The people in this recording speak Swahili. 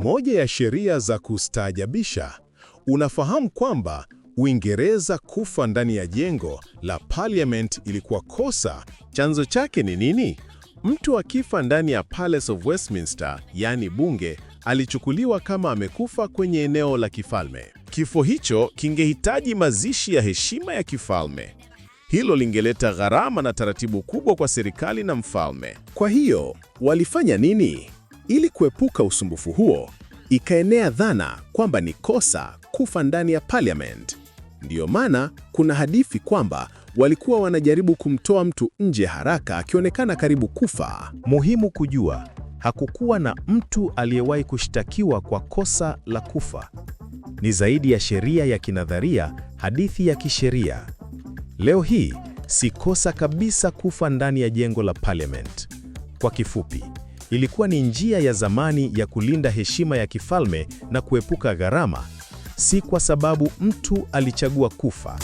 Moja ya sheria za kustaajabisha. Unafahamu kwamba Uingereza kufa ndani ya jengo la Parliament ilikuwa kosa? Chanzo chake ni nini? Mtu akifa ndani ya Palace of Westminster, yaani bunge, alichukuliwa kama amekufa kwenye eneo la kifalme. Kifo hicho kingehitaji mazishi ya heshima ya kifalme. Hilo lingeleta gharama na taratibu kubwa kwa serikali na mfalme. Kwa hiyo, walifanya nini? Ili kuepuka usumbufu huo, ikaenea dhana kwamba ni kosa kufa ndani ya Parliament. Ndiyo maana kuna hadithi kwamba walikuwa wanajaribu kumtoa mtu nje haraka akionekana karibu kufa. Muhimu kujua, hakukuwa na mtu aliyewahi kushtakiwa kwa kosa la kufa. Ni zaidi ya sheria ya kinadharia, hadithi ya kisheria. Leo hii, si kosa kabisa kufa ndani ya jengo la Parliament. Kwa kifupi, ilikuwa ni njia ya zamani ya kulinda heshima ya kifalme na kuepuka gharama, si kwa sababu mtu alichagua kufa.